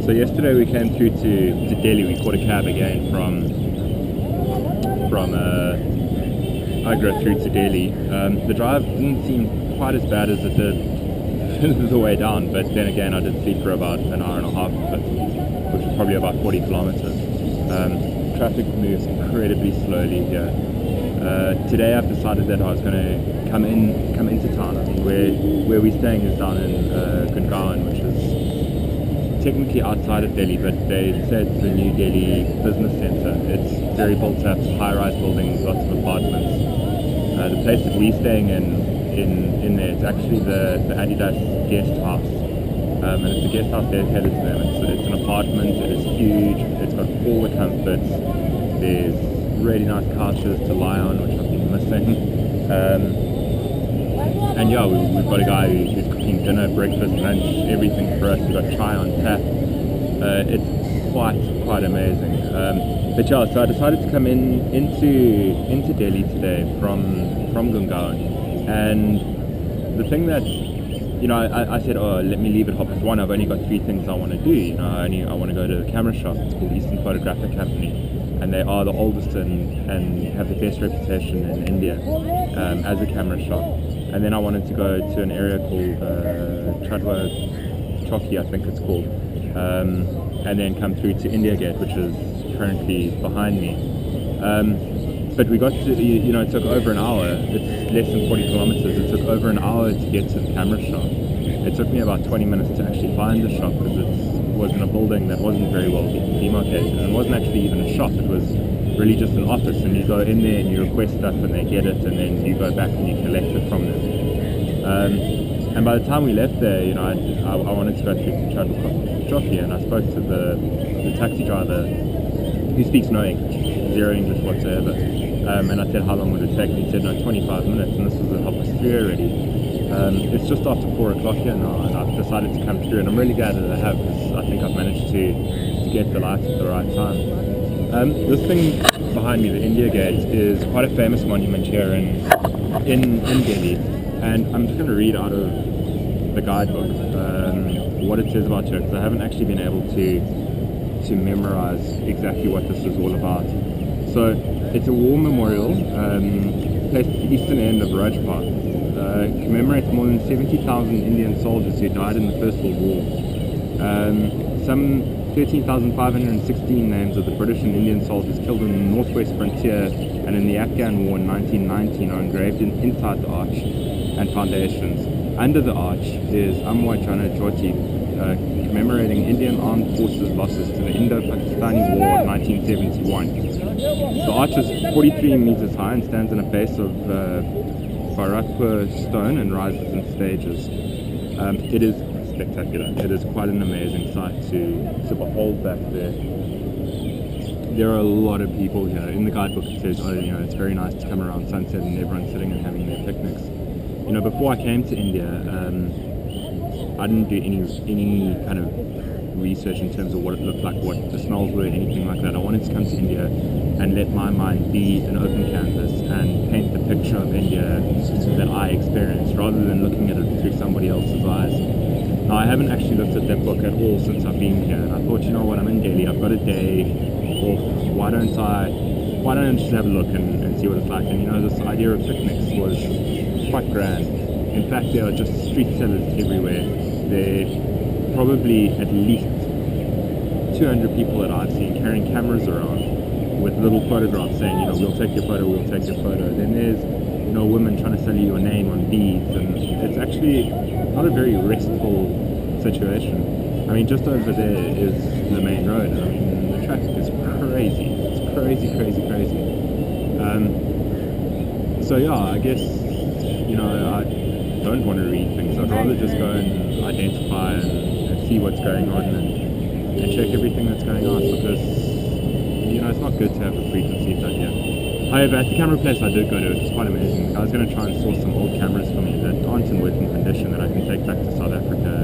So yesterday we came through to Delhi. We caught a cab again from Agra through to Delhi. The drive didn't seem quite as bad as it did the way down, but then again I did sleep for about an hour and a half of it, which was probably about 40 kilometers. Traffic moves incredibly slowly here. Today I've decided that I was going to come into town. I mean, where we're staying is down in Gurgaon, which is technically outside of Delhi, but they said it's the new Delhi business center. It's very built up, high-rise buildings, lots of apartments. The place that we're staying in there, it's actually the Adidas guest house, and it's a guest house dedicated to them. It's an apartment. It is huge. It's got all the comforts. There's really nice couches to lie on, which I've been missing. And yeah, we've got a guy who's cooking dinner, breakfast, lunch, everything for us. We've got chai on tap. It's quite amazing. But yeah, so I decided to come into Delhi today from Gurgaon. And the thing that, I said, let me leave at 1:30. I've only got 3 things I want to do. I want to go to a camera shop. It's called Eastern Photographic Company. And they are the oldest and have the best reputation in India as a camera shop. And then I wanted to go to an area called Chhatwa Chowki, I think it's called, and then come through to India Gate, which is currently behind me. But we got to, it took over an hour. It's less than 40 kilometers. It took over an hour to get to the camera shop. It took me about 20 minutes to actually find the shop because it was in a building that wasn't very well demarcated, and it wasn't actually even a shop. It was really just an office, and you go in there and you request stuff and they get it, and then you go back and you collect it from them. And by the time we left there, I wanted to go through to Chhatwa Chowki, and I spoke to the taxi driver who speaks no English, zero English whatsoever. And I said, how long would it take? And he said, no, 25 minutes, and this was at 3:30 already. It's just after 4 o'clock here now, and I've decided to come through, and I'm really glad that I have, because I think I've managed to get the lights at the right time. This thing behind me, the India Gate, is quite a famous monument here in Delhi, and I'm just going to read out of the guidebook what it says about it, because I haven't actually been able to memorize exactly what this is all about. So it's a war memorial placed at the eastern end of Rajpath. Commemorates more than 70,000 Indian soldiers who died in the First World War. Some 13,516 names of the British and Indian soldiers killed in the northwest frontier and in the Afghan War in 1919 are engraved inside the arch and foundations. Under the arch is Amar Jana Jyoti, commemorating Indian armed forces losses to the Indo-Pakistani War of 1971. The arch is 43 meters high and stands in a base of Bharatpur stone and rises in stages. It is spectacular. It is quite an amazing sight to behold back there. There are a lot of people here. In the guidebook it says, it's very nice to come around sunset and everyone's sitting and having their picnics. Before I came to India, I didn't do any kind of research in terms of what it looked like, what the smells were, anything like that. I wanted to come to India and let my mind be an open canvas and paint the picture of India that I experienced, rather than looking at it through somebody else's eyes. Now, I haven't actually looked at that book at all since I've been here, and I thought, I'm in Delhi, I've got a day off, why don't I just have a look and see what it's like? And this idea of picnics was quite grand. In fact, there are just street sellers everywhere. There are probably at least 200 people that I've seen carrying cameras around with little photographs saying, we'll take your photo, we'll take your photo. Then there's, women trying to sell you your name on beads, and it's actually not a very restful situation. I mean, just over there is the main road, and I mean, the traffic is crazy. It's crazy. So yeah, I guess, I don't want to read things. I'd rather just go and identify and see what's going on and check everything that's going on, because it's not good to have a preconceived idea. However, at the camera place I did go to, it was quite amazing. I was going to try and source some old cameras for me that aren't in working condition, that I can take back to South Africa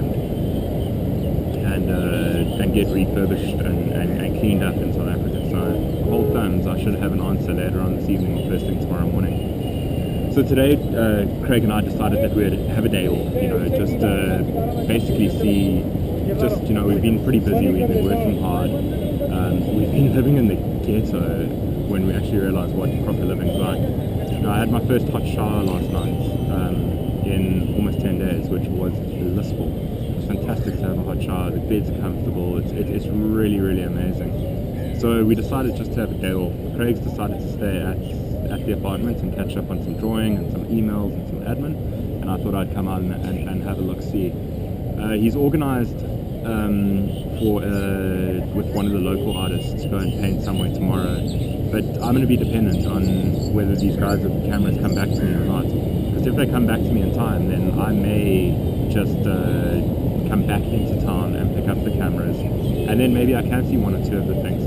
and get refurbished and cleaned up in South Africa. So hold thumbs, I should have an answer later on this evening or first thing tomorrow morning. So today, Craig and I decided that we'd have a day off, just basically see just, you know, we've been pretty busy, we've been working hard, we've been living in the ghetto when we actually realised what proper living's like. You know, I had my first hot shower last night in almost 10 days, which was blissful. It's fantastic to have a hot shower, the beds are comfortable, it's really, really amazing. So we decided just to have a day off. Craig's decided to stay at the apartment and catch up on some drawing and some emails and some admin, and I thought I'd come out and have a look-see. He's organised with one of the local artists to go and paint somewhere tomorrow, but I'm going to be dependent on whether these guys with the cameras come back to me or not, because if they come back to me in time, then I may just come back into town and pick up the cameras, and then maybe I can see one or two of the things.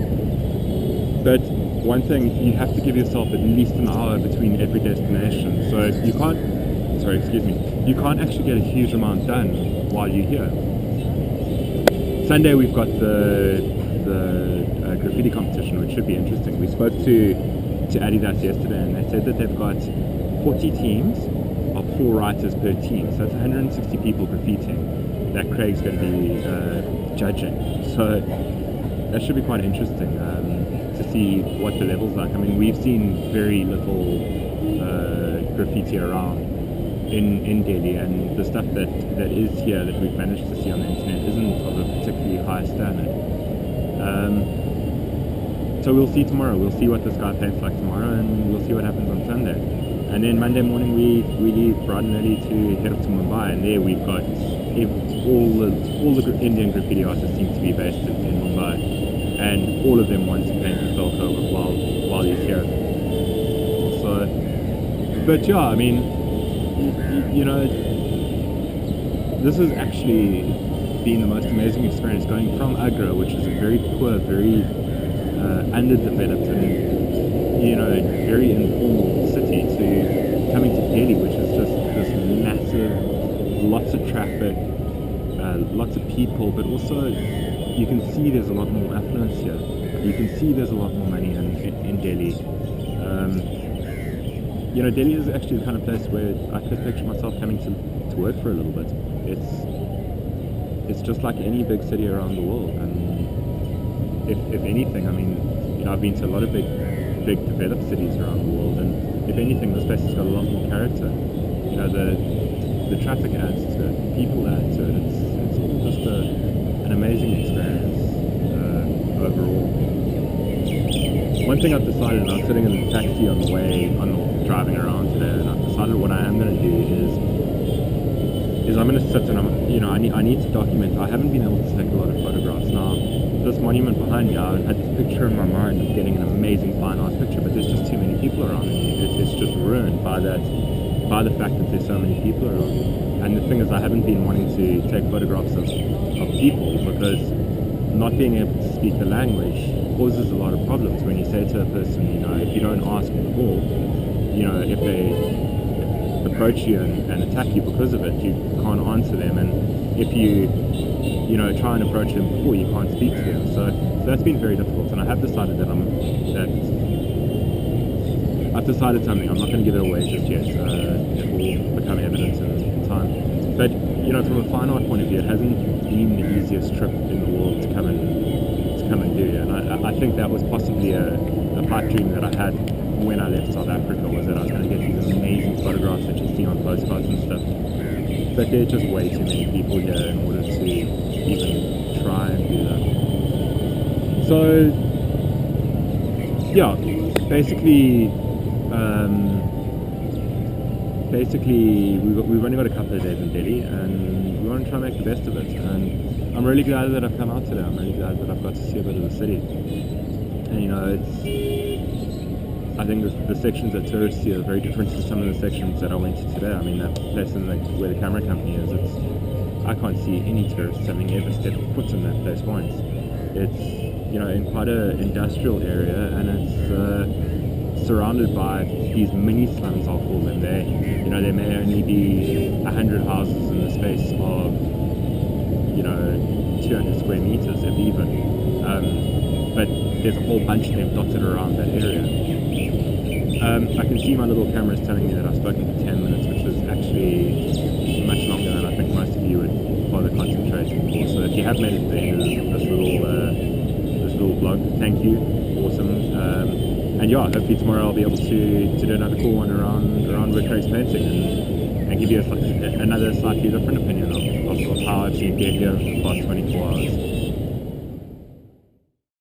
But one thing, you have to give yourself at least an hour between every destination, so you can't actually get a huge amount done while you're here. Sunday we've got the graffiti competition, which should be interesting. We spoke to Adidas yesterday, and they said that they've got 40 teams of 4 writers per team, so that's 160 people graffitiing that Craig's going to be judging. So that should be quite interesting to see what the level's like. I mean, we've seen very little graffiti around in Delhi, and the stuff that is here that we've managed to see on the internet isn't of a particularly high standard. So we'll see tomorrow. We'll see what this guy paints like tomorrow, and we'll see what happens on Sunday. And then Monday morning we leave bright and early to head up to Mumbai, and there we've got all the Indian graffiti artists seem to be based in Mumbai, and all of them want to paint the Falco while he's here. So, but yeah, I mean, you know, this has actually been the most amazing experience, going from Agra, which is a very poor, very underdeveloped and, you know, very informal city, to coming to Delhi, which is just this massive, lots of traffic, lots of people, but also you can see there's a lot more affluence here. You can see there's a lot more money in Delhi. You know, Delhi is actually the kind of place where I could picture myself coming to work for a little bit. It's just like any big city around the world, and if anything, I mean, you know, I've been to a lot of big developed cities around the world, and if anything, this place has got a lot more character. You know, the traffic adds to it, the people add to it. It's all just an amazing experience overall. One thing I've decided, and I was sitting in the taxi on the driving around today, and I've decided what I am going to do is I'm going to sit and I need to document. I haven't been able to take a lot of photographs. Now, this monument behind me, I had this picture in my mind of getting an amazing fine art picture, but there's just too many people around me. It's just ruined by the fact that there's so many people around. And the thing is, I haven't been wanting to take photographs of people because not being able to speak the language causes a lot of problems. When you say to a person, you know, if you don't ask before, you know, if they approach you and attack you because of it, you can't answer them, and if you try and approach them before, you can't speak to them. So that's been very difficult, and I have decided I've decided something. I'm not going to give it away just yet. It will become evident in time. But you know, from a fine art point of view, it hasn't been the easiest trip in the world to come and do, and I think that was possibly a pipe dream that I had when I left South Africa, was that I was going to get these amazing photographs that you see on postcards and stuff. But there are just way too many people here in order to even try and do that. So, yeah, basically we've only got a couple of days in Delhi, and we want to try and make the best of it. And I'm really glad that I've come out today. I'm really glad that I've got to see a bit of the city. And you know, I think the sections that tourists see are very different to some of the sections that I went to today. I mean, that place where the camera company is, I can't see any tourists having ever stepped foot in that place once. It's, you know, in quite an industrial area, and it's surrounded by these mini slums, I'll call them. There may only be 100 houses in the space of, you know, 200 square meters, if even. But there's a whole bunch of them dotted around that area. I can see my little camera is telling me that I've spoken for 10 minutes, which is actually much longer than I think most of you would bother concentrating for. So if you have made it to the end of this little vlog, thank you, awesome. And yeah, hopefully tomorrow I'll be able to do another cool one around Recurring Painting and give you another slightly different opinion of how I've seen it here for the past 24 hours.